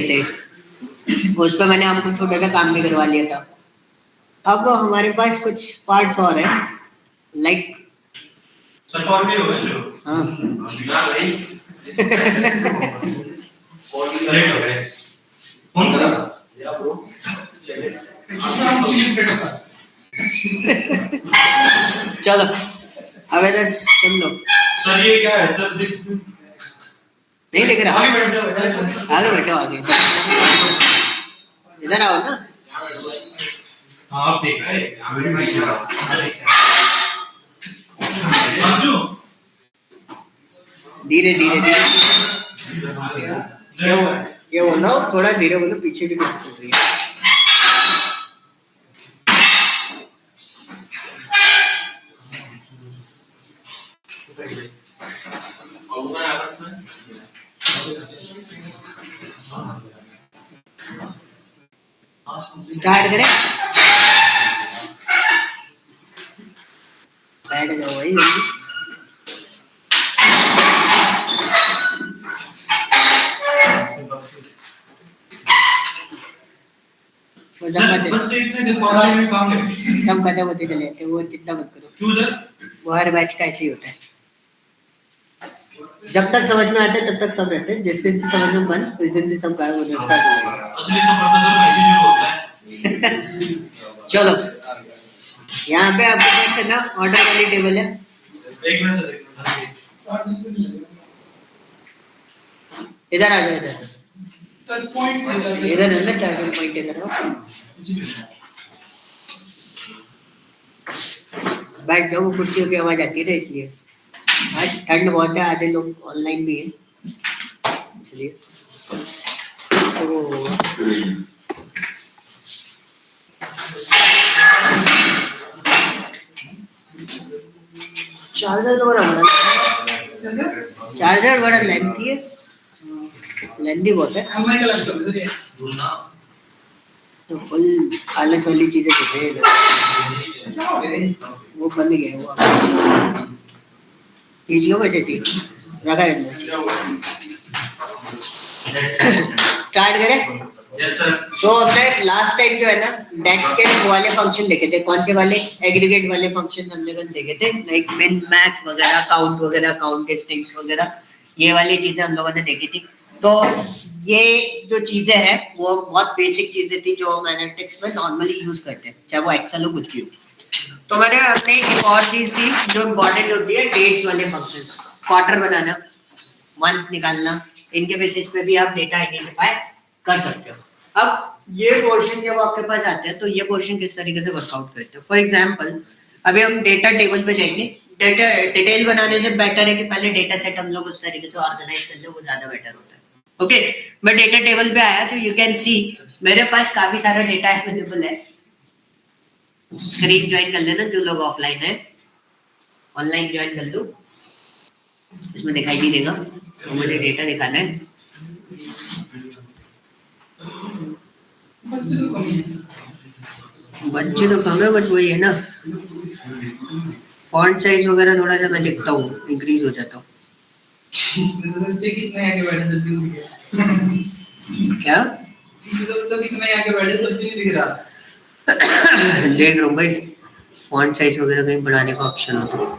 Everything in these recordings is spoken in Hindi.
थे, उस पर मैंने हमको छोटा सा काम भी करवा लिया था। अब हमारे पास कुछ पार्ट्स और हैं, लाइक और भी होगा जो हाँ भाई सेलेक्ट हो गए फोन करा या ब्रो चले चलो अब इधर सुन लो सर। ये क्या है सर? नहीं लिख रहा, आगे बैठ जाओ, आगे बैठो, आगे इधर आओ ना। हाँ आप देख रहे हैं मंजू, धीरे धीरे धीरे ये बोल रहा हूँ, थोड़ा धीरे बोलो, पीछे भी बात सुन रही है। स्टार्ट करें, बैठ जाओ भाई जल्दी। बच्चे इतने दिन पढ़ाई में काम करते हैं, सब खत्म होते चले जाते, वो चिंता मत करो। क्यों सर? वो हर बैच का ऐसे ही होता है, जब तक समझ में आता है तब तक सब रहते हैं, जिस दिन से समझ में बन उस दिन से सब गायब होने स्टार्ट हो जाएगा। असली सफर तो सर ऐसे शुरू होता है। चलो यहाँ पे आपके पास है ना ऑर्डर वाली टेबल है। एक मिनट सर, एक मिनट इधर आ जाओ, इधर सर पॉइंट इधर है ना चार्जिंग पॉइंट, इधर आओ, बैठ जाओ, कुर्सियों की आवाज आती है ना इसलिए। आज ठंड बहुत है, आधे लोग ऑनलाइन भी है इसलिए। तो चार्जर तो बड़ा चार्जर बड़ा लेंथी है, लेंथी बहुत है, तो फुल आलस वाली चीजें दिख रही है, वो बंद गया वो खींच लो वैसे थी रखा है। स्टार्ट करें? Yes sir. तो हमने लास्ट टाइम जो है ना डेक्स के वाले फंक्शन देखे थे, कौन से वाले? एग्रीगेट वाले फंक्शन हमने कल देखे थे, लाइक मिन मैक्स वगैरह, काउंट वगैरह, काउंट स्ट्रिंग्स वगैरह, ये वाली चीजें हम लोगों ने देखी थी। तो ये जो चीजें हैं वो बहुत बेसिक चीजें थी जो हम एनालिटिक्स में नॉर्मली यूज करते हैं, चाहे वो एक्सेल हो कुछ भी हो। तो मैंने अपने एक और चीज थी जो इम्पोर्टेंट होती है, डेट्स वाले फंक्शंस, क्वार्टर बनाना, मंथ निकालना, इनके बेसिस पे भी आप डेटा आइडेंटिफाई कर सकते हो। अब ये पोर्शन जब आपके पास आता है तो ये पोर्शन किस तरीके से वर्कआउट करते हैं? फॉर एग्जांपल अभी हम डेटा टेबल पे जाएंगे, डेटा डिटेल बनाने से बेटर है कि पहले डेटा सेट हम लोग उस तरीके से ऑर्गेनाइज कर ले, वो ज्यादा बेटर होता है। ओके, मैं डेटा टेबल पे आया तो यू कैन सी मेरे पास काफी सारा डेटा अवेलेबल है। स्क्रीन ज्वाइन कर लेना जो लोग ऑफलाइन है, ऑनलाइन ज्वाइन कर लो, इसमें दिखाई नहीं देगा तो मुझे डेटा दिखाना है। बच्चे तो कम है, बट वही है ना, फॉन्ट साइज वगैरह थोड़ा सा मैं देखता हूँ, इंक्रीज हो जाता हूँ। क्या देख रहा हूँ भाई, फॉन्ट साइज वगैरह कहीं बढ़ाने का ऑप्शन हो तो।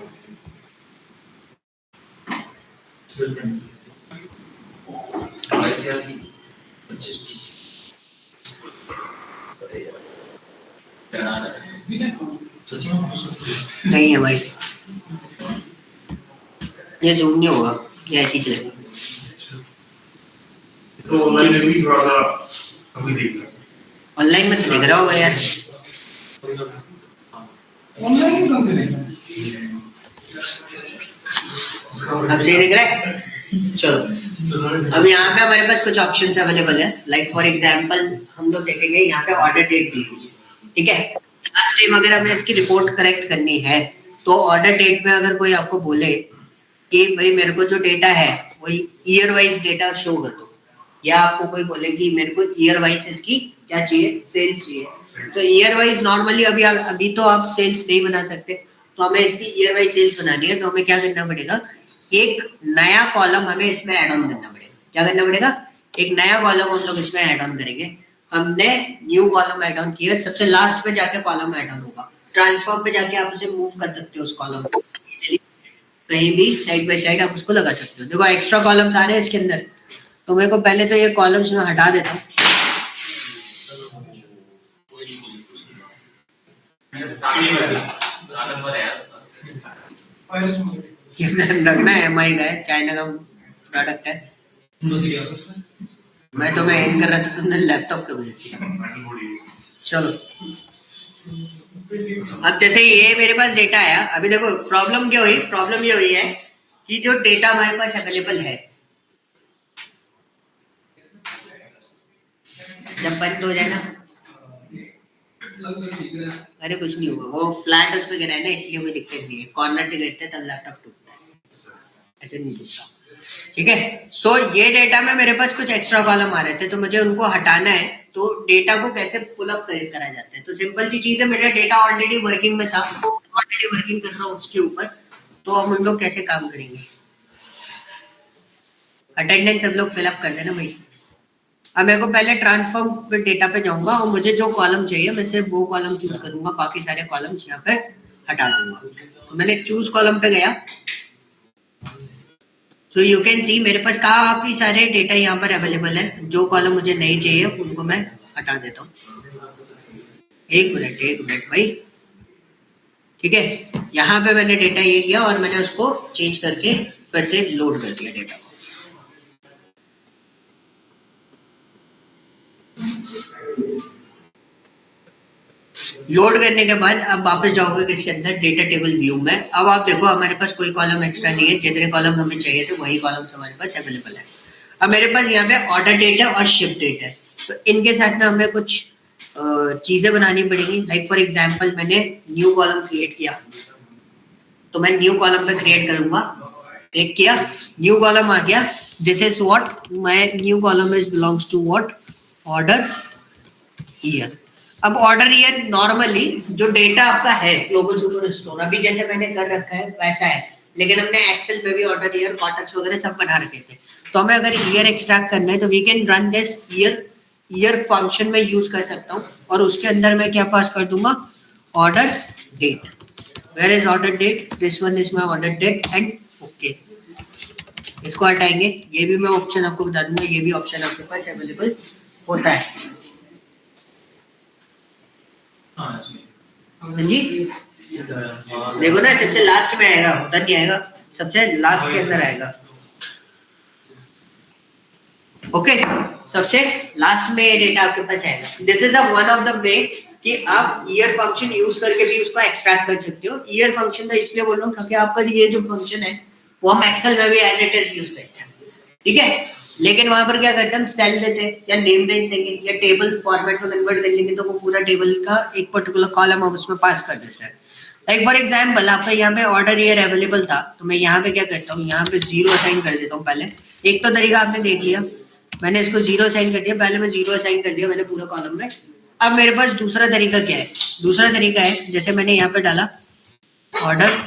नहीं है भाई, ये जूम नहीं होगा, ये ऐसे ही चलेगा। तो ऑनलाइन में भी थोड़ा सा अभी देख लो, ऑनलाइन में तो दिख रहा होगा यार, ऑनलाइन में कम करेगा अब सही दिख रहा है। चलो अब यहाँ पे हमारे पास कुछ ऑप्शंस अवेलेबल है, लाइक फॉर एग्जांपल हम लोग देखेंगे यहाँ पे ऑर्डर डेट दी, ठीक है। लास्ट टाइम अगर हमें इसकी रिपोर्ट करेक्ट करनी है तो ऑर्डर डेट में अगर कोई आपको बोले कि भाई मेरे को जो डेटा है वही ईयर वाइज डेटा शो कर दो, या आपको कोई बोले कि मेरे को ईयर वाइज इसकी क्या चाहिए, सेल्स चाहिए, तो ईयर वाइज नॉर्मली अभी तो आप सेल्स नहीं बना सकते, तो हमें इसकी ईयर वाइज सेल्स बनानी है, तो हमें क्या करना पड़ेगा, एक नया कॉलम हमें इसमें ऐड ऑन करना पड़ेगा। क्या करना पड़ेगा? एक नया कॉलम हम लोग इसमें ऐड ऑन करेंगे। हमने न्यू कॉलम ऐड ऑन किया, सबसे लास्ट पे जाके कॉलम ऐड ऑन होगा। ट्रांसफॉर्म पे जाके आप उसे मूव कर सकते हो उस कॉलम को, कहीं भी साइड बाय साइड आप उसको लगा सकते हो। देखो एक्स्ट्रा कॉलम्स आ रहे हैं इसके अंदर, तो मेरे को पहले तो ये कॉलम्स में हटा देता हूँ। रखना है MI का है, चाइना का प्रोडक्ट है। मैं तो मैं एंड कर रहा था, तुमने लैपटॉप पे भेज दिया। चलो अब जैसे ये मेरे पास डेटा आया, अभी देखो प्रॉब्लम क्या हुई, प्रॉब्लम ये हुई है कि जो डेटा हमारे पास अवेलेबल है जब बंद हो जाए ना, अरे कुछ नहीं होगा, वो फ्लैट उस पे गिरा है ना, इसलिए कोई दिक्कत नहीं है। कॉर्नर से गिरते तब लैपटॉप टूटता है, ऐसे नहीं टूटता। ठीक है, सो ये डेटा में मेरे पास कुछ एक्स्ट्रा कॉलम आ रहे थे, तो मुझे उनको हटाना है। तो डेटा को कैसे पुल अप करा जाता है, तो सिंपल सी चीज है, मेरा डेटा ऑलरेडी वर्किंग में था, ऑलरेडी वर्किंग कर रहा हूँ उसके ऊपर। तो हम उन लोग कैसे काम करेंगे, अटेंडेंस सब लोग फिलअप कर देना भाई। अब मेरे को पहले ट्रांसफॉर्म डेटा पे जाऊंगा और मुझे जो कॉलम चाहिए मैं सिर्फ वो कॉलम चूज करूंगा, बाकी सारे कॉलम्स यहाँ पे हटा दूंगा। तो मैंने चूज कॉलम पे गया, सो यू कैन सी मेरे पास काफी सारे डेटा यहाँ पर अवेलेबल है। जो कॉलम मुझे नहीं चाहिए उनको मैं हटा देता हूँ। एक मिनट भाई, ठीक है, यहाँ पे मैंने डेटा ये किया और मैंने उसको चेंज करके फिर से लोड कर दिया डेटा को। लोड करने के बाद अब वापस जाओगे किसके अंदर, डेटा टेबल व्यू में। अब आप देखो हमारे पास कोई कॉलम एक्स्ट्रा नहीं है, जितने कॉलम हमें चाहिए थे वही कॉलम्स हमारे पास अवेलेबल है। अब मेरे पास यहाँ पे ऑर्डर डेट है और शिप डेट है, तो इनके साथ में हमें कुछ चीजें बनानी पड़ेगी। लाइक फॉर एग्जांपल मैंने न्यू कॉलम क्रिएट किया, तो मैं न्यू कॉलम पे क्रिएट करूंगा, क्लिक किया, न्यू कॉलम आ गया। This is what my new column is belongs to what, order year. अब ऑर्डर ईयर नॉर्मली जो डेटा आपका है ग्लोबल सुपर स्टोर, अभी जैसे मैंने कर रखा है वैसा है, लेकिन हमने एक्सेल में भी ऑर्डर ईयर, कॉन्टैक्ट्स वगैरह सब बना रखे थे। तो हमें अगर ईयर एक्सट्रैक्ट करना है तो we can run this year function में यूज कर सकता हूँ, और उसके अंदर मैं क्या पास कर दूंगा, order date. Where is order date, this one is my order date and okay. इसको हटाएंगे, ये भी मैं ऑप्शन आपको बता दूंगा, ये भी ऑप्शन आपके पास अवेलेबल होता है। हाँ जी, देखो ना सबसे लास्ट में आएगा, होता नहीं आएगा, सबसे लास्ट के अंदर आएगा। ओके, सबसे लास्ट में ये डेटा आपके पास आएगा। This is one of the way कि आप ईयर फंक्शन यूज करके भी उसको एक्सट्रैक्ट कर सकते हो। ईयर फंक्शन का इसलिए बोल रहा हूँ क्योंकि आपका ये जो फंक्शन है वो हम एक्सेल में भी एज इट इज यूज करते हैं, ठीक है। लेकिन वहां पर क्या करते हैं, हम सेल देते हैं या नेम रेंज देंगे या टेबल फॉर्मेट में कन्वर्ट कर लेंगे, तो वो पूरा टेबल का एक पर्टिकुलर कॉलम हम उसमें पास कर देते हैं। लाइक फॉर एग्जांपल आपका यहाँ पे ऑर्डर ईयर अवेलेबल था, तो मैं यहाँ पे क्या करता हूँ, यहाँ पे 0 असाइन कर देता हूँ। पहले एक तो तरीका आपने देख लिया, मैंने इसको 0 असाइन कर दिया, पहले मैं 0 असाइन कर दिया मैंने पूरे कॉलम में। अब मेरे पास दूसरा तरीका क्या है, दूसरा तरीका है जैसे मैंने यहाँ पे डाला ऑर्डर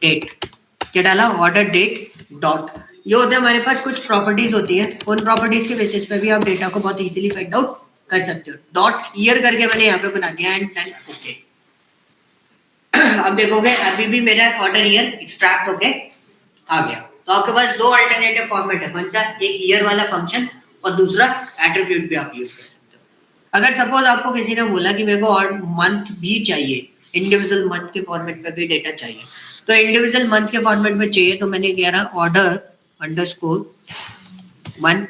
डेट, क्या डाला, ऑर्डर डेट डॉट। ये होता है हमारे पास कुछ प्रॉपर्टीज होती है, उन प्रॉपर्टीज के बेसिस पे भी आप डेटा को बहुत इजीली फाइंड आउट कर सकते हो। डॉट ईयर करके मैंने यहाँ पे बना दिया एंड देन ओके। अब देखोगे अभी भी मेरा ऑर्डर ईयर एक्सट्रैक्ट होके आ गया। तो आपके पास दो अल्टरनेटिव फॉर्मेट है, कौन सा, एक ईयर वाला फंक्शन और दूसरा एट्रीब्यूट भी आप यूज कर सकते हो। अगर सपोज आपको किसी ने बोला कि मेरे को और मंथ भी चाहिए, इंडिविजुअल मंथ के फॉर्मेट पे भी डेटा चाहिए, तो इंडिविजुअल मंथ के फॉर्मेट में चाहिए तो मैंने कह रहा order underscore month,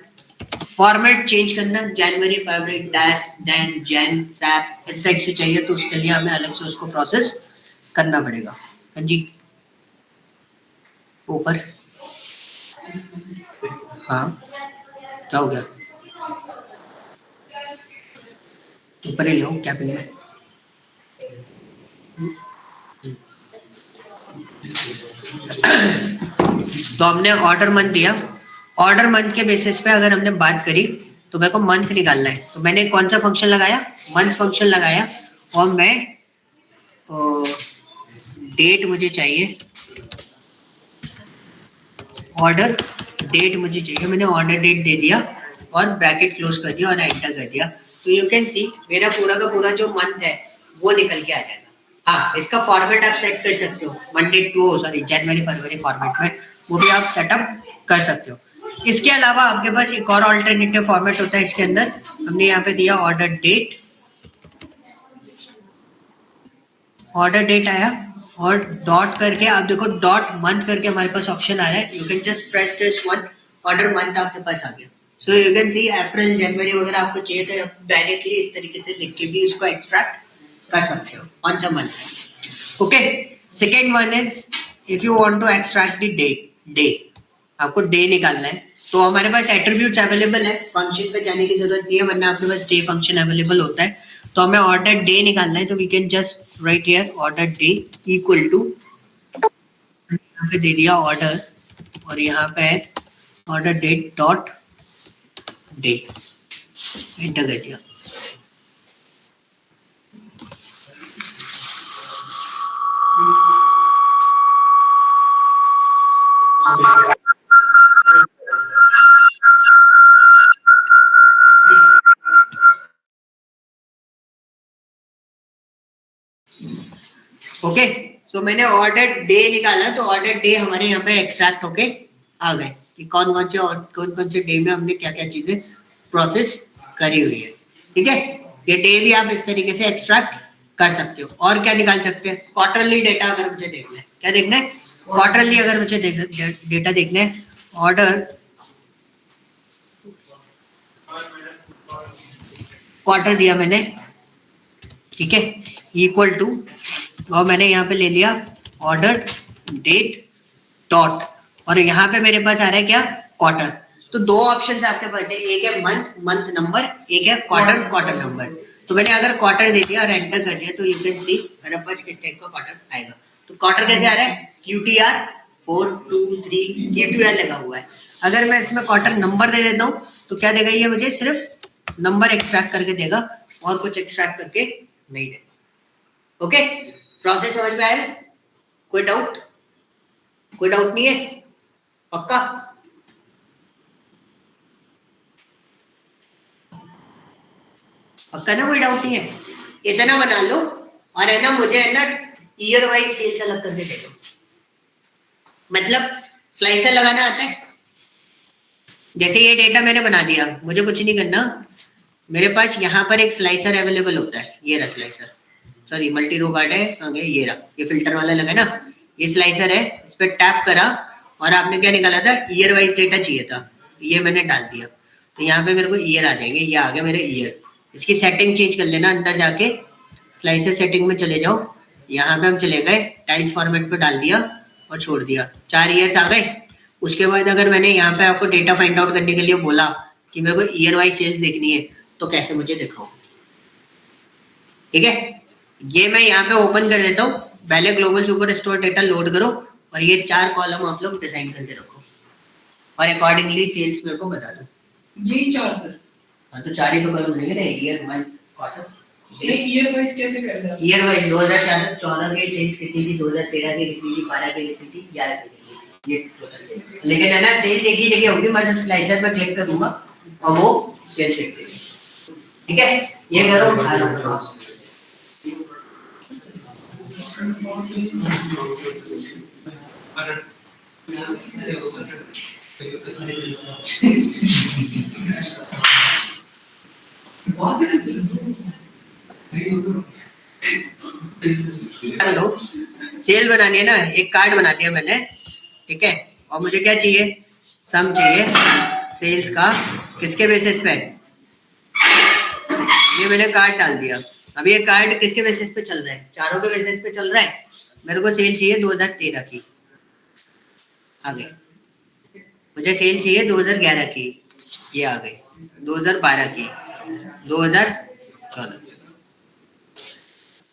format change करना जनवरी फरवरी डैश देन जैन सैप, इस टाइप से चाहिए तो उसके लिए हमें अलग से उसको प्रोसेस करना पड़ेगा। हाँ जी, ऊपर, हाँ क्या हो गया, ऊपर ही लो क्या पहले। तो हमने ऑर्डर मंथ दिया, ऑर्डर मंथ के बेसिस पे अगर हमने बात करी तो मेरे को मंथ निकालना है, तो मैंने कौन सा फंक्शन लगाया, मंथ फंक्शन लगाया, और मैं डेट मुझे चाहिए ऑर्डर डेट मुझे चाहिए, मैंने ऑर्डर डेट दे दिया और ब्रैकेट क्लोज कर दिया और एंटर कर दिया। तो यू कैन सी मेरा पूरा का पूरा जो मंथ है वो निकल के आ जाएगा। हाँ, इसका फॉर्मेट आप सेट कर सकते हो मंडे टू जनवरी फरवरी फॉर्मेट में, वो भी आप सेटअप कर सकते हो। इसके अलावा आपके पास एक और ऑल्टरनेटिव फॉर्मेट होता है। इसके अंदर हमने यहाँ पे दिया ऑर्डर डेट आया और डॉट करके आप देखो डॉट मंथ करके हमारे पास ऑप्शन आ रहा है। You can just press this one, order month आपके पास आ गया। सो यू कैन सी अप्रैल जनवरी वगैरह आपको चाहिए तो आप डायरेक्टली इस तरीके से लिख के भी उसको एक्सट्रैक्ट कर सकते हो on the month. Okay, second one is if you want to extract the day, आपको डे निकालना है तो हमारे पास एट्रीब्यूट्स अवेलेबल है, फंक्शन पे जाने की जरूरत नहीं है, वरना आपके पास डे फंक्शन अवेलेबल होता है। तो हमें ऑर्डर डे निकालना है तो we can just write here order day equal to, यहाँ पे दे दिया ऑर्डर और यहाँ पे order date dot day, enter कर दिया। ओके, सो मैंने ऑर्डर डे निकाला तो ऑर्डर डे हमारे यहाँ पे एक्सट्रैक्ट होके आ गए कि कौन कौन से डे में हमने क्या क्या चीजें प्रोसेस करी हुई है। ठीक है, ये डे भी आप इस तरीके से एक्सट्रैक्ट कर सकते हो। और क्या निकाल सकते हैं, क्वार्टरली डेटा अगर मुझे देखना है, क्या देखना है, क्वार्टरली अगर मुझे डेटा देखना है, ऑर्डर क्वार्टर दिया मैंने, ठीक है, इक्वल टू, और मैंने यहाँ पे ले लिया ऑर्डर डेट डॉट, और यहाँ पे मेरे पास आ रहा है क्या, क्वार्टर। तो दो ऑप्शन आपके पास है, एक है मंथ नंबर, एक है क्वार्टर नंबर। तो मैंने अगर क्वार्टर दे दिया और एंटर कर दिया तो यू कैन सी मेरे पास किस टाइप का क्वार्टर आएगा। तो क्वार्टर कैसे आ रहा है, QTR 4 2 3 QTR लगा हुआ है। अगर मैं इसमें क्वार्टर नंबर दे देता हूँ तो क्या देगा, ये मुझे सिर्फ नंबर एक्सट्रैक्ट करके देगा और कुछ एक्सट्रैक्ट करके नहीं देगा। ओके, प्रोसेस समझ में आया, कोई डाउट नहीं है, पक्का? पक्का ना, कोई डाउट नहीं है, इतना बना लो। और है ना, मुझे है ना ईयर वाइज सेल्स अलग करके दे दो, मतलब स्लाइसर लगाना आता है। जैसे ये डेटा मैंने बना दिया, मुझे कुछ नहीं करना, मेरे पास यहाँ पर एक स्लाइसर अवेलेबल होता है, ये रहा स्लाइसर, सॉरी मल्टी रो कार्ड है आगे, ये रहा, ये फिल्टर वाला लगा ना, ये स्लाइसर है, इस पर टैप करा और आपने क्या निकाला था, ईयर वाइज डेटा चाहिए था, ये मैंने डाल दिया। तो यहाँ पे मेरे को ईयर आ जाएंगे, ये आ गया मेरे ईयर। इसकी सेटिंग चेंज कर लेना, अंदर जाके स्लाइसर सेटिंग में चले जाओ, यहाँ पे हम चले गए, टाइल्स फॉर्मेट पे डाल दिया और छोड़ दिया, 4 ईयर्स आ गए। उसके बाद अगर मैंने यहाँ पे आपको डेटा फाइंड आउट करने के लिए बोला कि मेरे को ईयर वाइज सेल्स देखनी है, तो कैसे मुझे दिखाओ, ठीक है। ये मैं यहाँ पे ओपन कर देता हूँ, पहले global super store data load करो और ये 4 कॉलम आप लोग डिजाइन करके रखो और अकॉर्डिंगली सेल्स मेरे को बता दो। यही 4 सर? हाँ, तो 4 ही तो कॉलम लेंगे ना, year month quarter. Year wise कैसे करना है? ईयर वाइज 2014 के सेल्स कितनी थी, 2013 की कितनी थी, 12 की कितनी थी, 11 की कितनी थी, ये टोटल सेल्स। लेकिन है ना, सेल्स एक ही जगह होगी, मैं जब स्लाइसर पे क्लिक करूंगा और वो सेल्स दिख जाएगी, ठीक है। ये करो, सेल बनानी है ना, एक कार्ड बना दिया मैंने, ठीक है। और मुझे क्या चाहिए, सम चाहिए सेल्स का, किसके बेसिस पे, ये मैंने कार्ड डाल दिया। अब ये कार्ड किसके बेसिस पे चल रहा है, चारों के बेसिस पे चल रहा है। मेरे को सेल चाहिए 2013 की, आगे मुझे सेल चाहिए 2011 की, ये आ गई, 2012 की, 2014।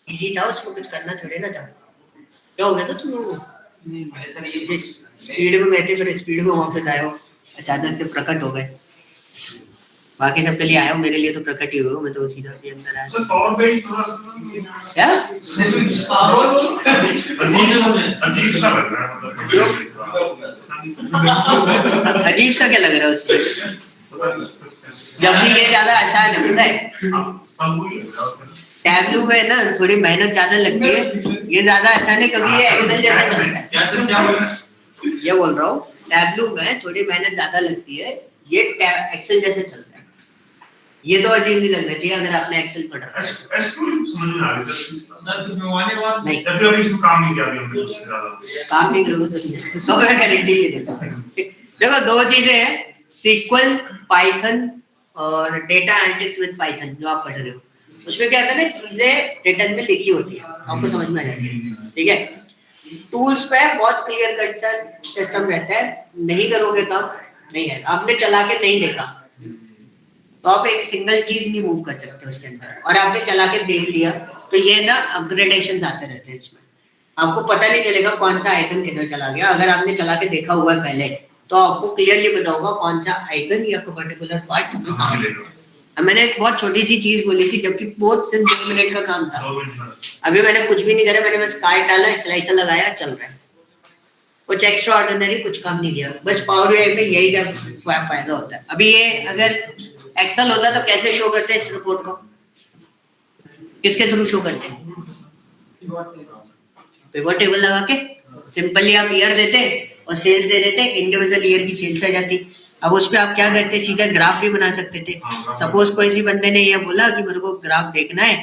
इजी था, उसको कुछ करना थोड़े ना था। क्या हो गया था तुम लोगों को, स्पीड में गए थे, फिर स्पीड में वापस आए हो, अचानक से प्रकट हो गए। बाकी सबके लिए आया हूँ, मेरे लिए तो प्रकट ही हुआ, मैं तो सीधा भी अंदर आया। तो पावर बैंक क्या अजीब सा लग रहा है, मतलब अजीब सा क्या लग रहा है उसमें? जबकि ये ज्यादा आसान है, पता है? टैबलू में ना थोड़ी मेहनत ज्यादा लगती है, ये ज्यादा आसान है क्योंकि ये एक्सेल जैसा चलता है। ये बोल रहा हूँ, टैबलू में थोड़ी मेहनत ज्यादा लगती है, ये एक्सेल जैसे चलता है। ये तो अजीब नहीं लगना चाहिए अगर आपने एक्सेल पढ़ रखा है। समझ में आ रही है नहीं, या फिर अभी इसमें काम नहीं किया अभी हमने उससे ज्यादा काम नहीं करोगे तो मैं गारंटी नहीं देता। देखो दो चीजें हैं, सीक्वल, पाइथन और डेटा एनालिटिक्स विद पाइथन जो आप पढ़ रहे हो, उसमें क्या होता है ना, चीजें रिटर्न में लिखी होती है, आपको समझ में आ जाती है, ठीक है? टूल्स पे बहुत क्लियर कट सा सिस्टम रहता है, नहीं करोगे काम नहीं है, आपने चला के नहीं देखा तो आप एक सिंगल चीज नहीं मूव कर सकते उसके अंदर, और आपने चला के देख लिया तो ये ना अपग्रेडेशंस आते रहते हैं इसमें, आपको पता नहीं चलेगा कौन सा आइकन किधर चला गया। अगर आपने चला के देखा हुआ है पहले तो आपको क्लियरली पता होगा कौन सा आइकन या कोई पर्टिकुलर पार्ट मिलेगा। मैंने एक बहुत छोटी सी चीज बोली थी, जबकि बहुत सिर्फ 2 मिनट का काम था। अभी मैंने कुछ भी नहीं करा, मैंने बस कार्ड डाला, स्लाइसर लगाया, चल रहा है, कुछ एक्स्ट्रा ऑर्डिनरी कुछ काम नहीं किया। बस पावर बीआई में यही का फायदा होता है। अभी ये अगर एक्सेल होता तो कैसे शो करते हैं इस रिपोर्ट को, किसके थ्रू शो करते हैं? पिवट टेबल लगा के सिंपली आप ईयर देते और सेल्स दे देते, इंडिविजुअल ईयर की सेल्स आ जाती। अब उस पे आप क्या करते, सीधा ग्राफ भी बना सकते थे। सपोज कोई सी बंदे ने ये बोला कि मेरे को ग्राफ देखना है,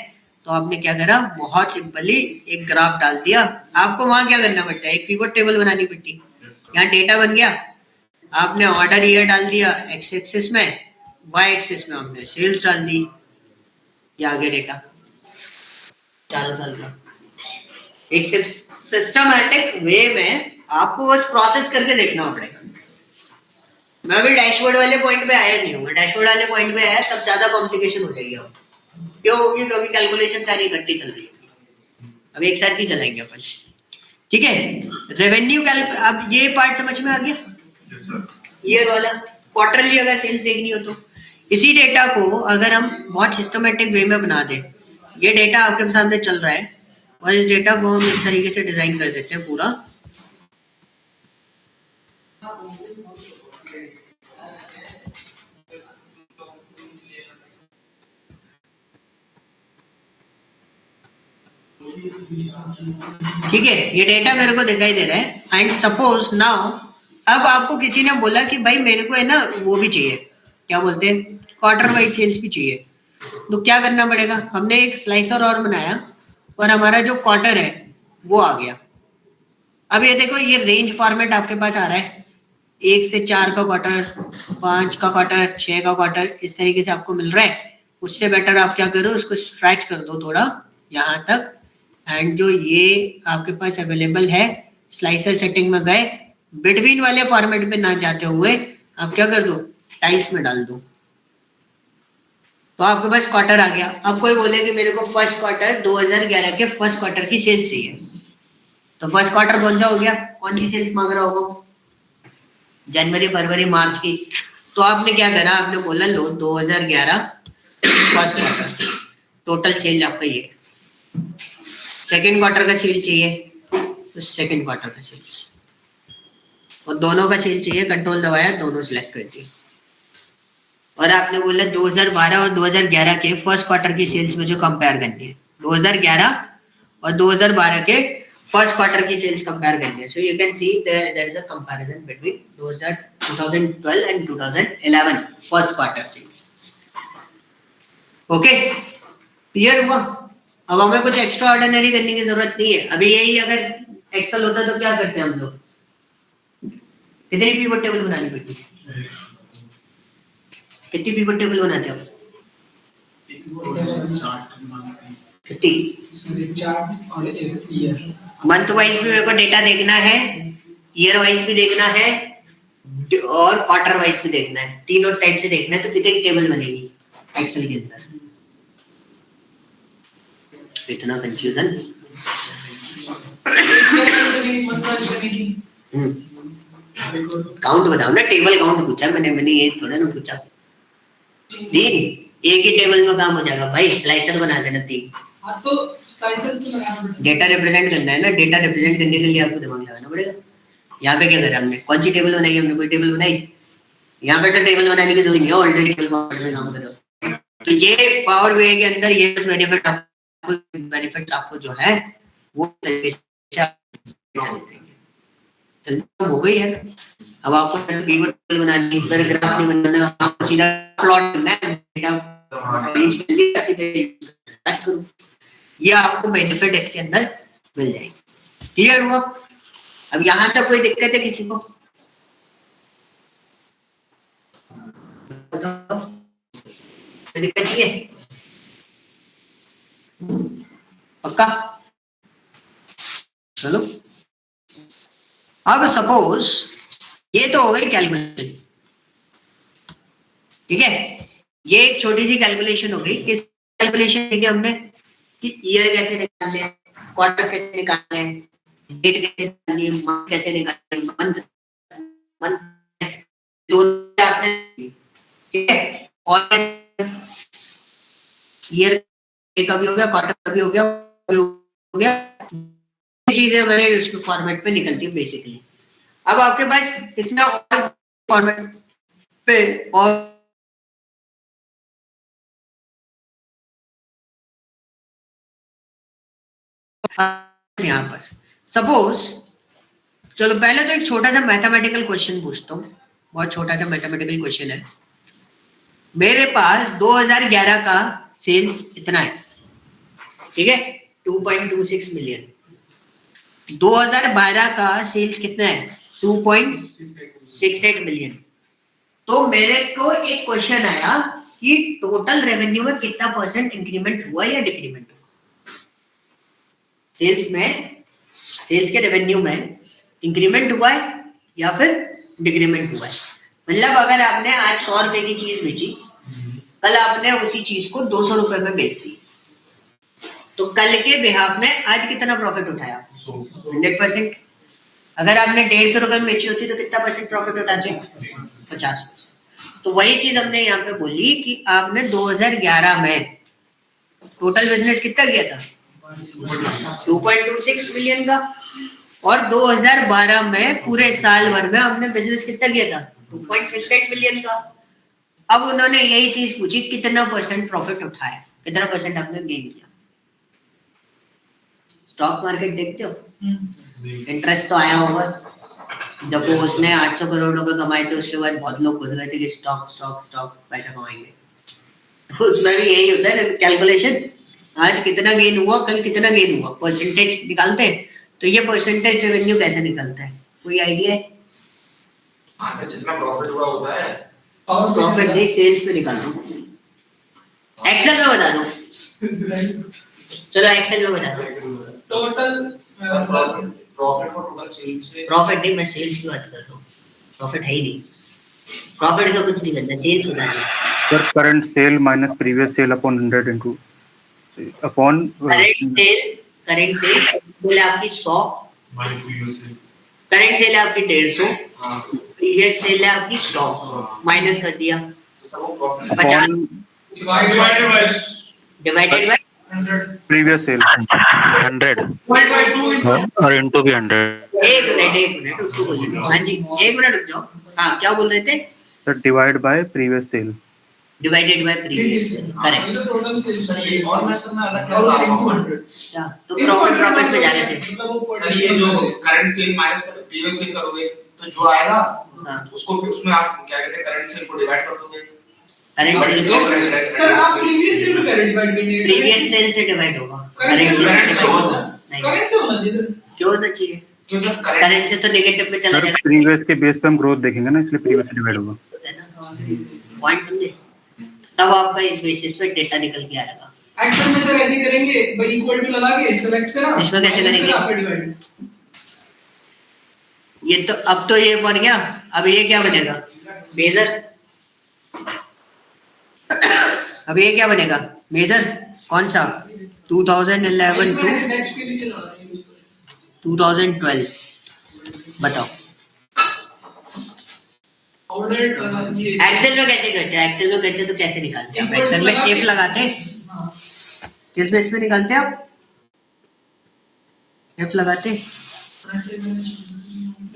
तो आपने क्या करा, बहुत सिंपली एक ग्राफ डाल दिया। आपको वहां क्या करना पड़ता है, एक पिवट टेबल बनानी पड़ती। यहाँ डेटा बन गया, आपने ऑर्डर ईयर डाल दिया एक्स एक्सिस में, वाई एक्सिस में आपने सेल्स डाल दी, ये आगे डेटा 4 साल का। एक सिस्टमैटिक वे में आपको बस प्रोसेस करके देखना पड़ेगा। मैं अभी डैशबोर्ड वाले पॉइंट पे आया नहीं हूँ, डैशबोर्ड वाले पॉइंट पे आया तब ज्यादा कॉम्प्लिकेशन हो जाएगी। क्यों होगी? क्योंकि कैलकुलेशन सारी इकट्ठी चल रही है। अब एक साथ ही चलाएंगे अपन, ठीक है? रेवेन्यू अब ये पार्ट समझ में आ गया? ईयर वाला, क्वार्टरली अगर सेल्स देखनी हो तो इसी डेटा को अगर हम बहुत सिस्टमैटिक वे में बना दें, ये डेटा आपके सामने चल रहा है और इस डेटा को हम इस तरीके से डिजाइन कर देते हैं पूरा। ठीक है, ये डेटा मेरे को दिखाई दे रहा है। एंड सपोज नाउ अब आपको किसी ने बोला कि भाई मेरे को है ना वो भी चाहिए, क्या बोलते हैं, क्वार्टर वाइज सेल्स भी चाहिए। तो क्या करना पड़ेगा, हमने एक स्लाइसर और बनाया और हमारा जो क्वार्टर है वो आ गया। अब ये देखो, ये रेंज फॉर्मेट आपके पास आ रहा है, 1 से 4 का क्वार्टर, 5 का क्वार्टर, 6 का क्वार्टर, इस तरीके से आपको मिल रहा है। उससे बेटर आप क्या करो, उसको स्ट्रेच कर दो थोड़ा यहाँ तक, एंड जो ये आपके पास अवेलेबल है स्लाइसर सेटिंग में गए, बिटवीन वाले फॉर्मेट पे ना जाते हुए आप क्या कर दो, टाइल्स में डाल दो, तो आपके पास क्वार्टर आ गया। अब कोई बोले कि मेरे को फर्स्ट क्वार्टर 2011 के फर्स्ट क्वार्टर की सेल्स चाहिए, तो फर्स्ट क्वार्टर कौन सा हो गया, कौन सी सेल्स मांग रहा होगा, जनवरी फरवरी मार्च की। तो आपने क्या करा, आपने बोला लो 2011 फर्स्ट क्वार्टर टोटल सेल आपका ये, सेकंड क्वार्टर का सेल चाहिए तो सेकंड क्वार्टर का सेल्स, और दोनों का सेल चाहिए, कंट्रोल दबाया, दोनों सिलेक्ट कर दिए। और आपने बोला 2012 और 2011 के फर्स्ट क्वार्टर की सेल्स में जो कंपेयर करनी है, 2011 और 2012 के फर्स्ट क्वार्टर की सेल्स कंपेयर करनी है। So you can see there is a comparison between 2012 and 2011 first quarter sales. Okay, clear हुआ? अब हमें कुछ एक्स्ट्रा ऑर्डिनरी करने की जरूरत नहीं है। अभी यही अगर एक्सेल होता तो क्या करते हैं हम लोग, कितनी पिवट टेबल बनानी पड़ती है, कितनी पिवट टेबल बनाते हो, कितनी? मंथ वाइज भी मेरे को डेटा देखना है, ईयर वाइज भी देखना है और क्वार्टर वाइज भी देखना है, तीनों टाइप से देखना है। तो कितनी टेबल बनेगी एक्सेल के अंदर? इतना कंफ्यूजन, काउंट बताओ ना, टेबल काउंट पूछा मैंने ये थोड़ा ना पूछा। 3 एक ही टेबल में काम हो जाएगा भाई, स्लाइसर बना देना 3। हाँ तो स्लाइसर तो लगाना पड़ेगा, डेटा रिप्रेजेंट करना है ना, डेटा रिप्रेजेंट करने के लिए आपको दिमाग लगाना पड़ेगा। यहाँ पे क्या करा हमने, कौन सी टेबल बनाई हमने, कोई टेबल बनाई? यहाँ पे तो टेबल बनाने की जरूरत नहीं है, ऑलरेडी टेबल फॉर्मेट में काम कर रहे हो। तो ये पावर बीआई के अंदर ये बेनिफिट आपको जो है वो तरीके से हो गई है। अब आपको पिवट टेबल बनानी है, ग्राफ नहीं बनाना, आपको सीधा प्लॉट करना है, ये आपको बेनिफिट इसके अंदर मिल जाएगी। क्लियर हुआ? अब यहाँ तक कोई दिक्कत है किसी को? कोई दिक्कत नहीं है? पक्का? चलो, अब सपोज ये तो हो गई कैलकुलेशन, ठीक है? ये एक छोटी सी कैलकुलेशन हो गई। किस कैलकुलेशन की हमने कि ईयर कैसे निकालने हैं, क्वार्टर कैसे निकालने हैं, डेट कैसे निकालनी है, मंथ कैसे निकालनी है, मंथ दोनों आपने, ठीक है? और ईयर का भी हो गया, क्वार्टर का भी हो गया, चीजें मैंने उसके फॉर्मेट पे निकलती है बेसिकली। अब आपके पास इसमें और फॉर्मेट पे और यहाँ पर सपोज, चलो पहले तो एक छोटा सा मैथमेटिकल क्वेश्चन पूछता हूँ, बहुत छोटा सा मैथमेटिकल क्वेश्चन है। मेरे पास 2011 का सेल्स इतना है, ठीक है, 2.26 मिलियन। 2012 का सेल्स कितना है, 2.68 मिलियन। तो मेरे को एक क्वेश्चन आया कि टोटल रेवेन्यू में कितना परसेंट इंक्रीमेंट हुआ या डिक्रीमेंट हुआ? सेल्स में, सेल्स के रेवेन्यू में इंक्रीमेंट हुआ है या फिर डिक्रीमेंट हुआ है? मतलब अगर आपने आज 100 रुपए की चीज बेची, कल आपने उसी चीज को 200 रुपए में बेच दी, तो कल के बिहाफ में आज कितना प्रॉफिट उठाया? 100%। अगर आपने 150 रुपए में बेची होती तो कितना परसेंट प्रॉफिट उठाते? 50%। तो वही चीज हमने यहाँ पे बोली कि आपने 2011 में टोटल बिजनेस कितना किया था? 2.26 मिलियन का। और 2012 में पूरे साल भर में आपने बिजनेस कितना किया था? 2.68 मिलियन का। अब उन्होंने यही चीज पूछी, कितना परसेंट प्रॉफिट उठाया, कितना परसेंट आपने गेन किया? स्टॉक मार्केट देखते हो, इंटरेस्ट तो आया होगा। जब वो उसने 800 करोड़ रुपए कमाए थे, उसके बाद बहुत लोग घुस गए थे कि स्टॉक स्टॉक स्टॉक पैसा कमाएंगे। तो उसमें भी यही होता है कैलकुलेशन, आज कितना गेन हुआ, कल कितना गेन हुआ, परसेंटेज निकालते हैं। तो ये परसेंटेज रेवेन्यू कैसे निकलता है, कोई आइडिया है? जितना प्रॉफिट हुआ होता है, और प्रॉफिट देख सेल्स पे निकाल दो, एक्सेल में बता दो। चलो एक्सेल में बता दो टोटल प्रॉफिट को टोटल सेल्स से। प्रॉफिट नहीं, मैं सेल्स की बात कर रहा हूँ। प्रॉफिट है ही नहीं, प्रॉफिट का कुछ नहीं करना, सेल्स होना है। Sir current sale minus previous sale upon 100 into upon current sale आपकी 100, करंट सेल आपकी 150, प्रीवियस सेल है आपकी 100, माइनस कर दिया 50 डिवाइडेड बाय प्रीवियस सेल 100 और इनटू भी 100। एक मिनट उसको बोलिए। हाँ जी, एक मिनट रुक जाओ। हाँ, क्या बोल रहे थे? Sir divide by previous sale, divided by previous sale, correct. तो टोटल सेल्स सही। और मैं सर मैं अलग और क्या इनटू बोल 100। तो प्रॉफिट पे जा रहे थे। मतलब वो सर ये जो current sale minus previous sale करोगे तो जो आएगा उसको भी उसमें आप क्या कहते हैं करंट सेल को डिवाइड कर दोगे। करंट सेल को सर आप प्रीवियस सेल को डिवाइड करेंगे, प्रीवियस सेल से डिवाइड होगा। करंट करंट सेल से होगा सर। नहीं, करंट से होना चाहिए। क्यों होना चाहिए? क्यों सर? करंट से तो नेगेटिव पे चला सर जाएगा प्रीवियस के बेस पे हम ग्रोथ देखेंगे ना, इसलिए प्रीवियस से डिवाइड होगा। पॉइंट समझे? तब आपका इस बेसिस पे डेटा निकल के आएगा। एक्सेल में सर ऐसे करेंगे, भाई इक्वल टू लगा के सिलेक्ट करा, इसमें कैसे करेंगे? आपका डिवाइड। ये तो अब तो ये बन गया, अब ये क्या बनेगा? मेजर। अब ये क्या बनेगा? मेजर कौन सा? 2011 टू नेक्स्ट पेज से लगा देंगे। 2012 बताओ। ऑर्डर ये एक्सेल में कैसे करते हैं? एक्सेल में करते तो कैसे निकालते हैं? एक्सेल में इफ लगाते हैं, हाँ, किस बेस पे निकालते हैं आप? इफ लगाते हैं,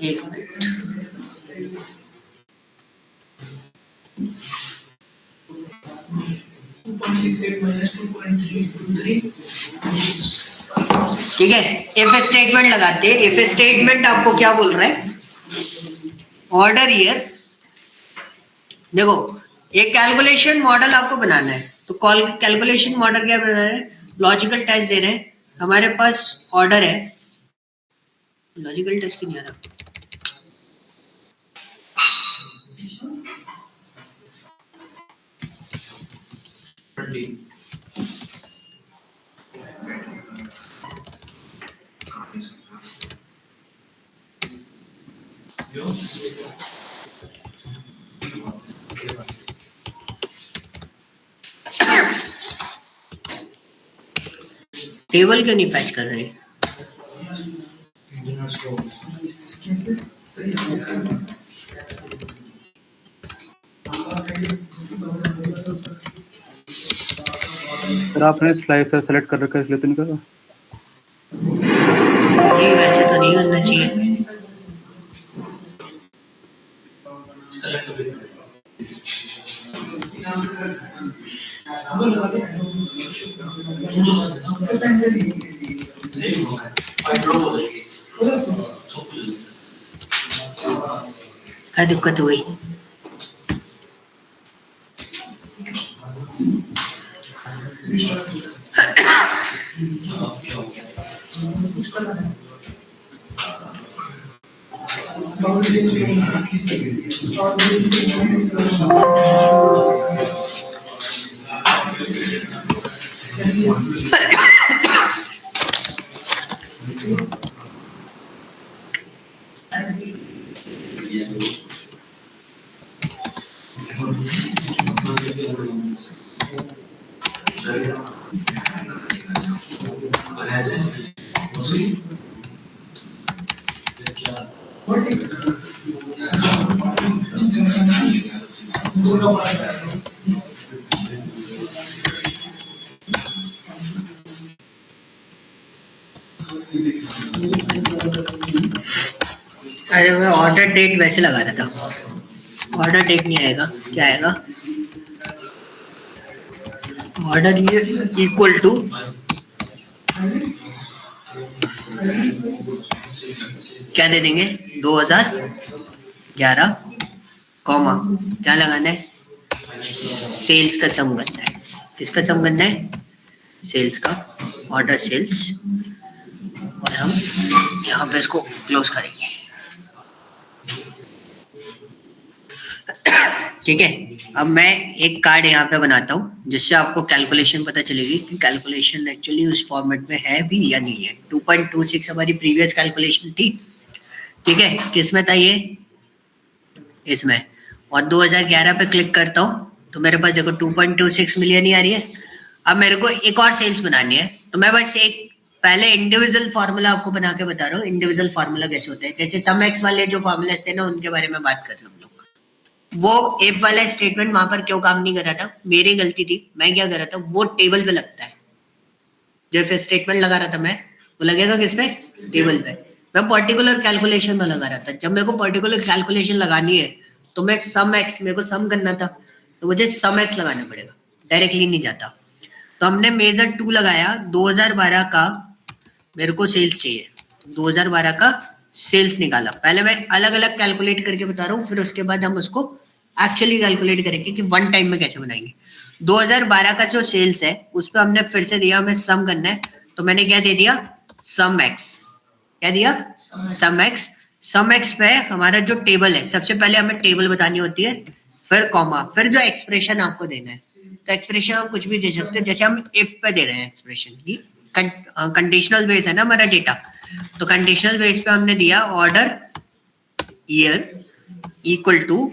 एक मिनट, ठीक है। इफ स्टेटमेंट लगाते हैं, इफ स्टेटमेंट आपको क्या बोल रहा है, ऑर्डर ईयर, देखो एक कैलकुलेशन मॉडल आपको बनाना है, तो कैलकुलेशन मॉडल क्या बनाना है, लॉजिकल टेस्ट दे रहे हैं, हमारे पास ऑर्डर है, लॉजिकल टेस्ट क्यों नहीं आ रहा, टेबल क्यों नहीं पैच कर रहे, सर आपने स्लाइसर सेलेक्ट कर रखा है इसलिए तो नहीं कर रहा। नहीं वैसे तो नहीं करना चाहिए, क्या दिक्कत हुई, अरे मैं ऑर्डर डेट वैसे लगा रहा था, ऑर्डर डेट नहीं आएगा, क्या आएगा, ऑर्डर ये इक्वल टू क्या दे देंगे 2011 कॉमा क्या लगाना है, सेल्स का सम करना है, किसका सम करना है, सेल्स का, ऑर्डर सेल्स, और हम यहाँ पे इसको क्लोज करेंगे, ठीक है। अब मैं एक कार्ड यहाँ पे बनाता हूँ जिससे आपको कैलकुलेशन पता चलेगी कि कैलकुलेशन एक्चुअली उस फॉर्मेट में है भी या नहीं है। 2.26 हमारी प्रीवियस कैलकुलेशन थी, ठीक है, किसमें था ये, इसमें, और 2011 पे क्लिक करता हूँ तो मेरे पास देखो 2.26 मिलियन ही आ रही है। अब मेरे को एक और सेल्स बनानी है, तो मैं बस एक पहले इंडिविजुअल फार्मूला आपको बना के बता रहा हूँ, इंडिविजुअल फार्मूला कैसे होता है, जैसे सम एक्स वाले जो फार्मूलाज थे ना उनके बारे में बात कर रहे हैं। वो इफ वाला स्टेटमेंट वहां पर क्यों काम नहीं कर रहा था, मेरी गलती थी, मैं क्या कर रहा था, वो टेबल पे लगता है, जब फिर स्टेटमेंट लगा रहा था मैं, वो लगेगा किस पे, टेबल पे, मैं पर्टिकुलर कैलकुलेशन में लगा रहा था। जब मेरे को पर्टिकुलर कैलकुलेशन लगानी है तो मैं सम एक्स, मेरे को सम करना था तो मुझे सम एक्स लगाना पड़ेगा, डायरेक्टली नहीं जाता। तो हमने मेजर 2 लगाया, 2012 का मेरे को सेल्स चाहिए, 2012 का सेल्स निकाला, पहले मैं अलग अलग कैलकुलेट करके बता रहा हूँ, फिर उसके बाद हम उसको एक्चुअली कैलकुलेट करेंगे कि वन टाइम में कैसे बनाएंगे। 2012 का जो सेल्स है उस पर हमने फिर से दिया हमें सम करना है, तो मैंने क्या दे दिया, सम एक्स, क्या दिया, सम एक्स। सम एक्स पे हमारा जो टेबल है, सबसे पहले हमें टेबल बतानी होती है, फिर कॉमा, फिर जो एक्सप्रेशन आपको देना है, तो एक्सप्रेशन हम कुछ भी दे सकते हैं, जैसे हम इफ पे दे रहे हैं एक्सप्रेशन की, कंडीशनल बेस है ना हमारा डेटा, तो कंडीशनल बेस पे हमने दिया order year equal to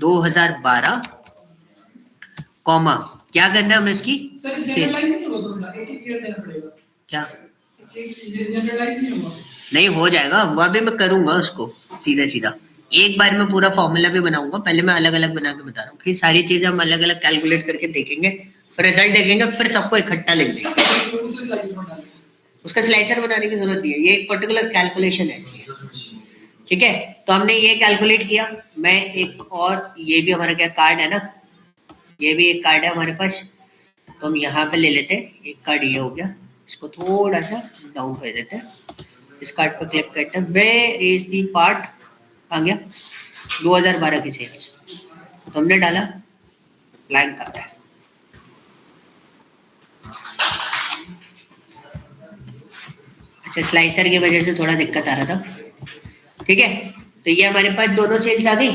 2012 comma, क्या करना है हमें इसकी क्या नहीं हो जाएगा, वह भी मैं करूंगा उसको सीधा सीधा, एक बार मैं पूरा फॉर्मूला भी बनाऊंगा, पहले मैं अलग अलग बना के बता रहा हूँ कि सारी चीजें हम अलग अलग कैलकुलेट करके देखेंगे, फिर रिजल्ट देखेंगे, फिर सबको इकट्ठा लिख देंगे। उसका स्लाइसर बनाने की जरूरत नहीं है, ये एक पर्टिकुलर कैलकुलेशन है इसलिए, ठीक है, तो हमने ये कैलकुलेट किया। मैं एक और, ये भी हमारा क्या कार्ड है ना, ये भी एक कार्ड है हमारे पास, तो हम यहाँ पे ले लेते हैं। एक कार्ड ये हो गया, इसको थोड़ा सा डाउन कर देते हैं, इस कार्ड पर क्लिक करते हैं। वेयर इज द पार्ट, आ गया 2012 की सेल्स, तो हमने डाला, ब्लैंक आ रहा है। अच्छा, स्लाइसर की वजह से थोड़ा दिक्कत आ रहा था। ठीक है, तो ये हमारे पास दोनों सेल्स आ गई।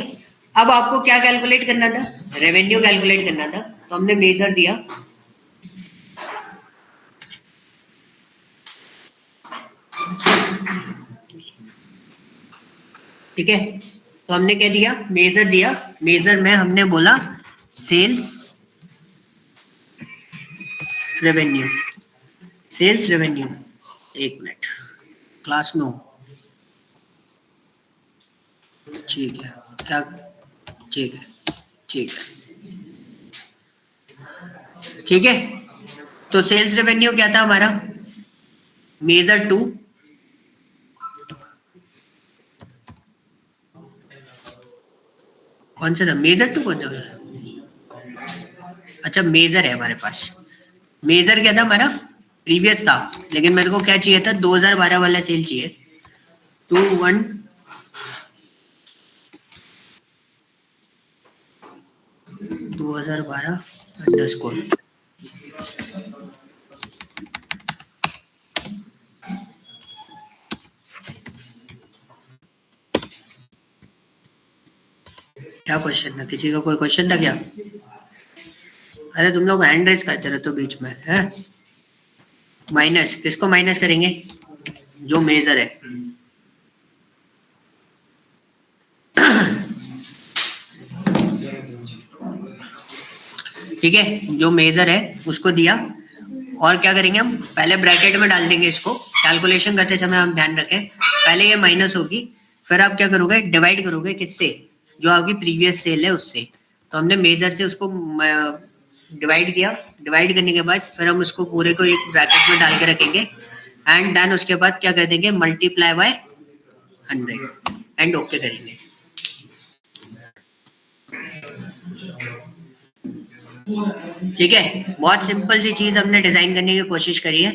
अब आपको क्या कैलकुलेट करना था, रेवेन्यू कैलकुलेट करना था, तो हमने मेजर दिया, ठीक है, तो हमने क्या दिया, मेजर दिया। मेजर में हमने बोला सेल्स रेवेन्यू, सेल्स रेवेन्यू। एक मिनट, क्लास में हूँ, ठीक है क्या, ठीक है, ठीक है, ठीक है। तो सेल्स रेवेन्यू क्या था हमारा, मेजर 2, कौन सा था मेजर 2, कौन सा था? अच्छा, मेजर है हमारे पास। मेजर क्या था हमारा, प्रीवियस था, लेकिन मेरे को क्या चाहिए था, 2012 वाला सेल चाहिए। 2012 अंडरस्कोर, क्या क्वेश्चन था, किसी का कोई क्वेश्चन था क्या? अरे तुम लोग हैंड रेज करते रहते हो बीच में, है? माइनस, किसको माइनस करेंगे, जो मेजर है। ठीक है, जो मेजर है उसको दिया, और क्या करेंगे हम, पहले ब्रैकेट में डाल देंगे इसको। कैलकुलेशन करते समय हम ध्यान रखें, पहले ये माइनस होगी, फिर आप क्या करोगे, डिवाइड करोगे किससे, जो आपकी प्रीवियस सेल है उससे। तो हमने मेजर से उसको डिवाइड किया, डिवाइड करने के बाद फिर हम उसको पूरे को एक ब्रैकेट में डाल के रखेंगे, एंड देन उसके बाद क्या कर देंगे, मल्टीप्लाई बाय 100 एंड ओके करेंगे। ठीक है, बहुत सिंपल सी चीज हमने डिजाइन करने की कोशिश करी है।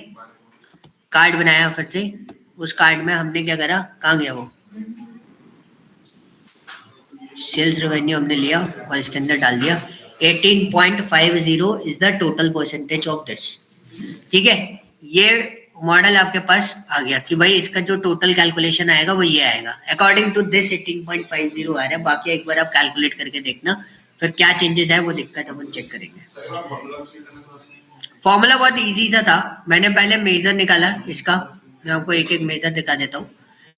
कार्ड बनाया फिर से, उस कार्ड में हमने क्या करा, कहाँ गया वो, सेल्स रेवेन्यू हमने लिया और इसके अंदर डाल दिया 18.50 is the total percentage of this. ठीक है, ये मॉडल आपके पास आ गया कि भाई इसका जो टोटल कैलकुलेशन आएगा वो ये आएगा, अकॉर्डिंग टू दिस 18.50 आ रहा है। बाकी एक बार आप कैलकुलेट करके देखना, फिर क्या चेंजेस है वो दिक्कत अपन चेक करेंगे। फॉर्मूला बहुत इजी सा था, मैंने पहले मेजर निकाला इसका, मैं आपको एक एक मेजर दिखा देता हूँ।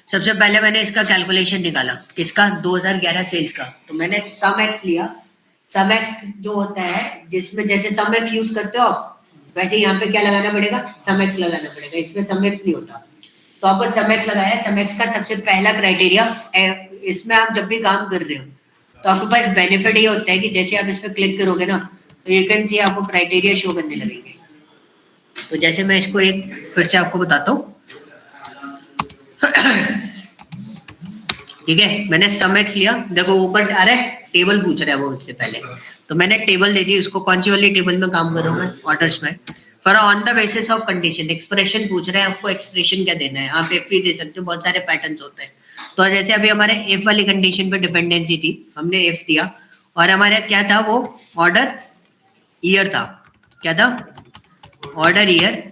सबसे पहले मैंने इसका कैलकुलेशन निकाला, किसका, 2011 सेल्स का। तो मैंने सम एक्स लिया, सम एक्स जो होता है, जिसमें जैसे सम एक्स यूज करते हो आप, वैसे यहाँ पे क्या लगाना पड़ेगा, सम एक्स लगाना पड़ेगा। इसमें सम एक्स नहीं होता, तो आपको सम एक्स लगाया। सम एक्स का सबसे पहला क्राइटेरिया, इसमें आप जब भी काम कर रहे हो तो आपके पास बेनिफिट ये होता है कि जैसे आप इस पर क्लिक करोगे ना, तो यू कैन सी आपको क्राइटेरिया शो करने लगेंगे। तो जैसे मैं इसको एक फिर से आपको बताता हूँ। ठीक है, मैंने सम एक्स लिया, देखो ऊपर आ रहा है, टेबल पूछ रहा है वो उससे पहले, तो मैंने टेबल दे दी उसको। कौन सी वाली टेबल में काम कर रहा हूँ मैं, ऑर्डर्स में। For on the basis of condition, expression पूछ रहे हैं आपको, एक्सप्रेशन क्या देना है, आप एफ भी दे सकते हो, बहुत सारे पैटर्न्स होते हैं। तो जैसे अभी हमारे एफ वाली कंडीशन पे डिपेंडेंसी थी, हमने एफ दिया, और हमारा क्या था, वो ऑर्डर ईयर था। क्या था, ऑर्डर ईयर।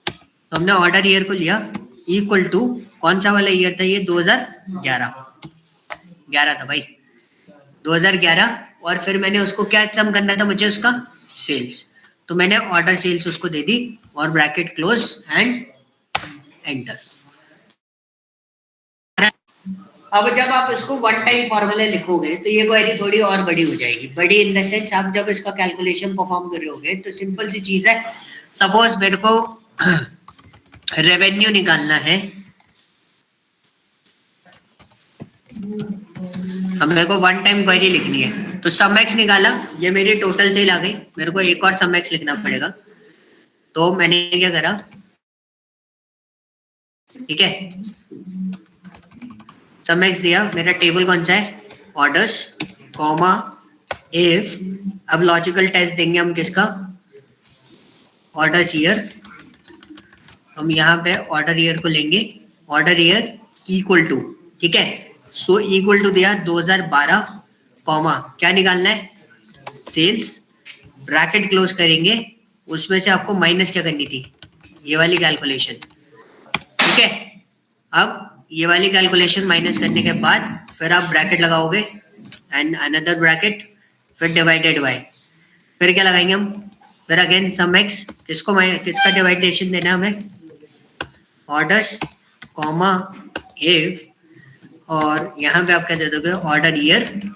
तो हमने ऑर्डर ईयर को लिया इक्वल टू, कौन सा वाला ईयर था ये, 2011 था भाई, 2011। और फिर मैंने उसको क्या सम करना था मुझे, उसका सेल्स। तो मैंने ऑर्डर सेल्स उसको दे दी, और ब्रैकेट क्लोज एंड एंटर। अब जब आप इसको वन टाइम फॉर्मूला लिखोगे तो ये क्वेरी थोड़ी और बड़ी हो जाएगी। बड़ी इन द सेंस, आप जब इसका कैलकुलेशन परफॉर्म कर रहे होगे तो सिंपल सी चीज है, सपोज मेरे को रेवेन्यू निकालना है, अब मेरे को वन टाइम क्वेरी लिखनी है, तो सम एक्स निकाला, ये मेरी टोटल सेल आ गई, मेरे को एक और सम एक्स लिखना पड़ेगा। तो मैंने क्या करा, ठीक है, सम एक्स दिया, मेरा टेबल कौन सा है, ऑर्डर्स कॉमा इफ, अब लॉजिकल टेस्ट देंगे हम किसका, ऑर्डर्स ईयर, हम यहाँ पे ऑर्डर ईयर को लेंगे, ऑर्डर ईयर इक्वल टू, ठीक है, सो इक्वल टू दिया 2012 कॉमा क्या निकालना है, सेल्स, ब्रैकेट क्लोज करेंगे, उसमें से आपको माइनस क्या करनी थी, ये वाली कैलकुलेशन, ठीक है। अब ये वाली कैलकुलेशन माइनस करने के बाद फिर आप ब्रैकेट लगाओगे एंड अनदर ब्रैकेट, फिर डिवाइडेड बाय, फिर क्या लगाएंगे हम, फिर अगेन सम एक्स, किसका डिवाइडेशन देना है हमें, ऑर्डर्स कॉमा इफ, और यहाँ पे आप क्या दे दोगे, ऑर्डर ईयर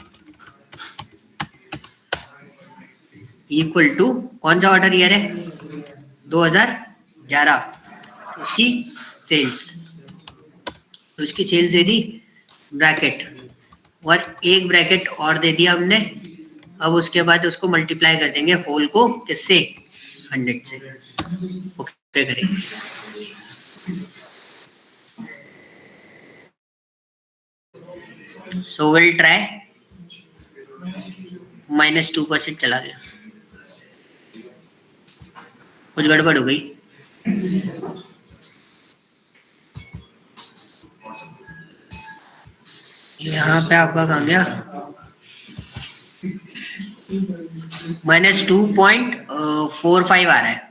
इक्वल टू, कौन सा ऑर्डर ईयर है, 2011, उसकी सेल्स, तो उसकी सेल्स दे दी, ब्रैकेट, और एक ब्रैकेट और दे दिया हमने, अब उसके बाद उसको मल्टीप्लाई कर देंगे होल को किससे, 100 से, ओके करेंगे। So we'll try, -2% चला गया, कुछ गड़बड़ हो गई, यहाँ पे आपका कहाँ गया, -2.45 आ रहा है,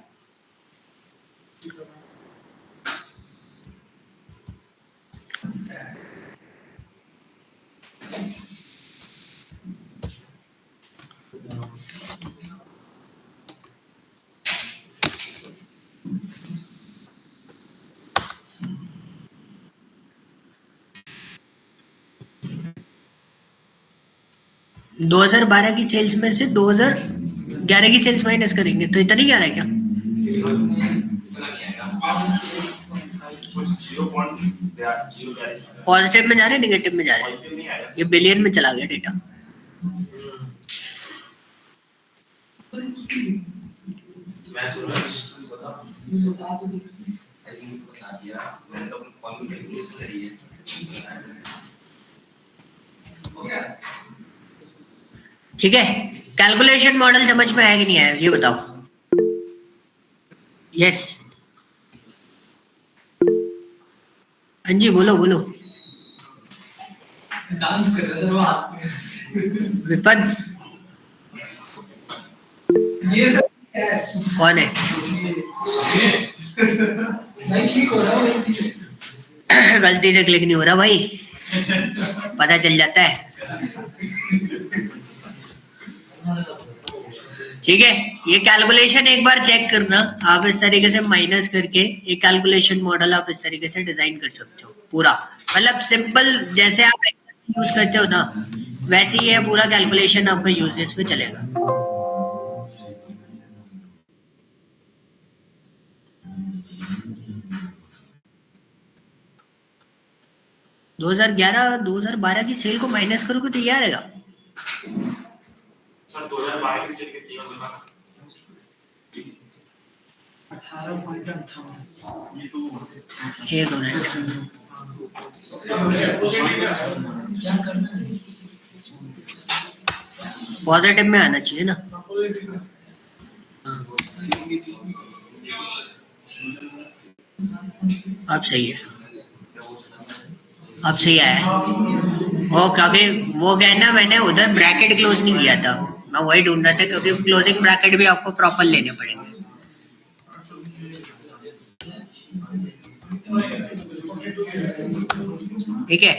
दो 2012 की सेल्स में से 2011 की सेल्स माइनस करेंगे तो इतना ही आ रहा है क्या, पॉजिटिव में जा रहे हैं नेगेटिव में जा रहे हैं, ये बिलियन में चला गया डेटा, ठीक है। कैलकुलेशन मॉडल समझ में आया कि नहीं आया ये बताओ, यस हाँ जी बोलो बोलो, डांस कर रहे थे वो हाथ में, विपद ये सब क्या है, कौन है, नहीं क्लिक हो रहा है, गलती से क्लिक नहीं हो रहा भाई, पता चल जाता है, ठीक है। ये कैलकुलेशन एक बार चेक करना, आप इस तरीके से माइनस करके एक कैलकुलेशन मॉडल आप इस तरीके से डिजाइन कर सकते हो पूरा, मतलब सिंपल जैसे आप यूज करते हो ना वैसे ही है पूरा कैलकुलेशन आपका यूजेस में चलेगा। 2011-2012 की सेल को माइनस करोगे तो ये आएगा सर 2012 की सेल कितनी होगी ना 18.58 ये तो एक मिनट क्या करना है, पॉजिटिव में आना चाहिए ना, अब सही है, अब सही आया वो, क्योंकि वो क्या है ना मैंने उधर ब्रैकेट क्लोज नहीं किया था, मैं वही ढूंढ रहा था क्योंकि क्लोजिंग ब्रैकेट भी आपको प्रॉपर लेने पड़ेंगे, ठीक है।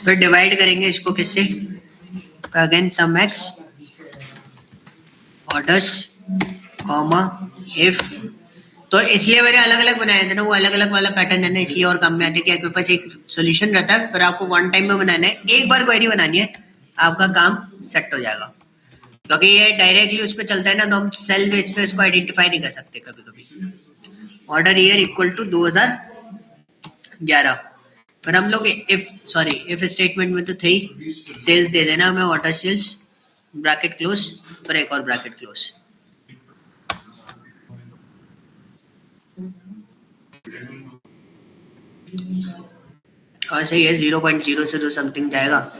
फिर डिवाइड करेंगे इसको किससे, again sum X orders comma if, तो इसलिए मैंने अलग अलग बनाया था ना, वो अलग अलग वाला पैटर्न है ना इसलिए और काम में आते कि आपके पास एक सॉल्यूशन रहता है, फिर आपको वन टाइम में बनाना है, एक बार क्वेरी बनानी है, आपका काम सेट हो जाएगा, क्योंकि ये डायरेक्टली उस पर चलता है ना तो हम सेल बेस पे उसको आइडेंटिफाई नहीं कर सकते कभी कभी। ऑर्डर ईयर इक्वल टू 2011, पर हम लोग इफ स्टेटमेंट में तो थे सेल्स दे देना हमें, ऑर्डर सेल्स ब्रैकेट क्लोज, पर एक और ब्रैकेट क्लोज, और सही है 0.0 समथिंग जाएगा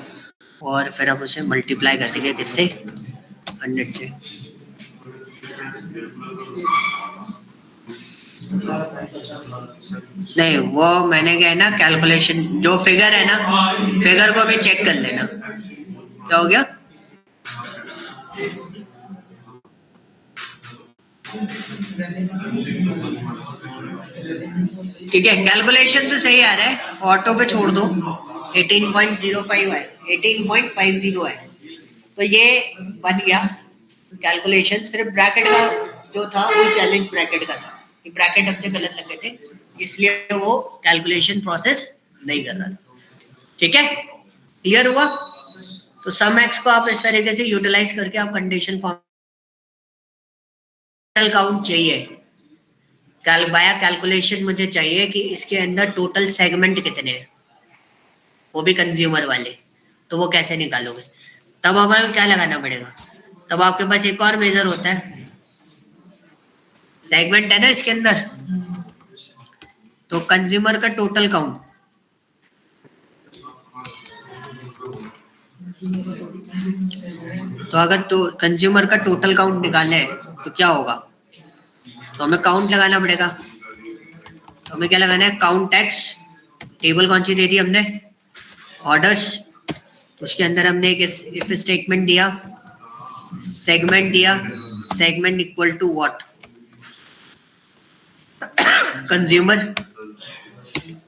और फिर हम उसे मल्टीप्लाई कर देंगे किससे 100 से। नहीं वो मैंने क्या है ना कैलकुलेशन जो फिगर है ना फिगर को भी चेक कर लेना क्या हो गया। ठीक है कैलकुलेशन तो सही आ रहा है ऑटो पे छोड़ दो 18.05 है 18.50 है तो ये बन गया कैलकुलेशन। सिर्फ ब्रैकेट का जो था वो चैलेंज ब्रैकेट का था ये ब्रैकेट हमसे गलत लग गए थे इसलिए वो कैलकुलेशन प्रोसेस नहीं कर रहा था। ठीक है क्लियर हुआ। तो सम एक्स को आप इस तरीके से यूटिलाइज करके आप कंडीशन फॉर्म काउंट चाहिए बाया कैलकुलेशन मुझे चाहिए कि इसके अंदर टोटल सेगमेंट कितने हैं वो भी कंज्यूमर वाले तो वो कैसे निकालोगे तब हमें क्या लगाना पड़ेगा। तब आपके पास एक और मेजर होता है सेगमेंट है ना इसके अंदर तो कंज्यूमर का टोटल काउंट तो अगर तो कंज्यूमर का टोटल काउंट निकाले तो क्या होगा तो हमें काउंट लगाना पड़ेगा। तो हमें क्या लगाना है काउंट एक्स टेबल कौन सी दे दी हमने ऑर्डर्स उसके अंदर हमने एक इफ स्टेटमेंट दिया सेगमेंट दिया segment equal to what consumer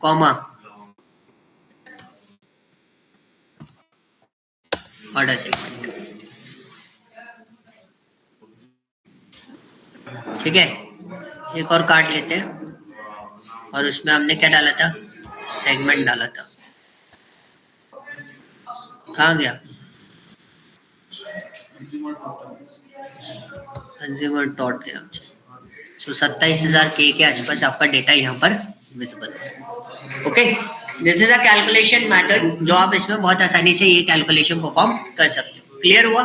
comma order segment. ठीक है एक और काट लेते हैं और उसमें हमने क्या डाला था सेगमेंट डाला था कहाँ गया कंज्यूमर डॉट के नाम से। सो 27,000 के आसपास आपका डेटा यहाँ पर विजिबल है। Okay this is a calculation method जो आप इसमें बहुत आसानी से ये कैलकुलेशन परफॉर्म कर सकते हो। क्लियर हुआ।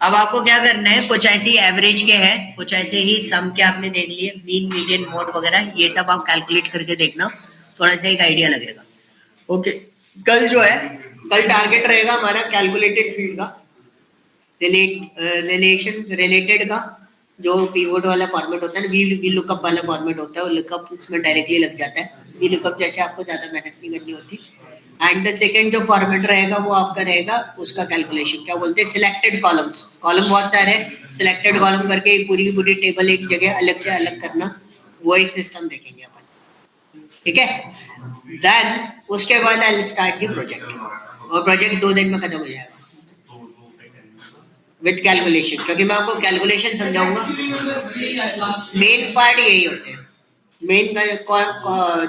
अब आपको क्या करना है कुछ ऐसी एवरेज के हैं कुछ ऐसे ही सम के आपने देख लिए मीन मीडियन मोड वगैरह ये सब आप कैलकुलेट करके देखना थोड़ा सा एक आइडिया लगेगा। ओके कल जो है कल टारगेट रहेगा हमारा कैलकुलेटेड फील्ड का रिलेटेड का जो पीवोट वाला फॉर्मेट होता है ना वी लुकअप वाला फॉर्मेट होता है वो लुकअप इसमें डायरेक्टली लग जाता है वी लुकअप जैसे आपको ज्यादा मेहनत नहीं करनी होती। एंड द सेकंड जो फॉर्मेट रहेगा वो आपका रहेगा उसका कैलकुलेशन क्या बोलते हैं सिलेक्टेड कॉलम्स कॉलम बहुत सारे हैं सिलेक्टेड कॉलम करके एक पूरी की पूरी टेबल एक जगह अलग से अलग करना वो एक सिस्टम देखेंगे अपन। ठीक है देन उसके बाद I will start the project और प्रोजेक्ट 2 दिन में खत्म हो जाएगा विद कैलकुलेशन क्योंकि मैं आपको कैलकुलेशन समझाऊंगा मेन पार्ट यही होते हैं मेन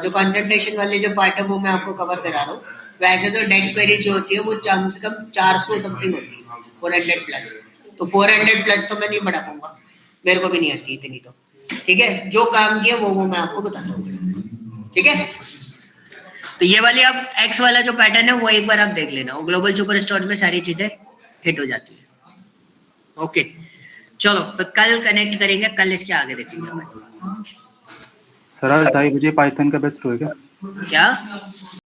जो कंसंट्रेशन वाले जो पार्ट है वो मैं आपको कवर करा रहा हूँ। वैसे तो डेक्स क्वेरीज जो होती है वो कम से कम 400 समथिंग होती है 400 प्लस तो 400 प्लस तो मैं नहीं बढ़ा पाऊंगा मेरे को भी नहीं आती इतनी तो। ठीक है जो काम किया वो मैं आपको बताता हूँ। ठीक है तो ये वाली आप एक्स वाला जो पैटर्न है वो एक बार आप देख लेना वो ग्लोबल सुपर स्टोर में सारी चीजें हिट हो जाती है। ओके चलो तो कल कनेक्ट करेंगे कल इसके आगे देखेंगे। सर 2:30 बजे पाइथन का बैच होगा क्या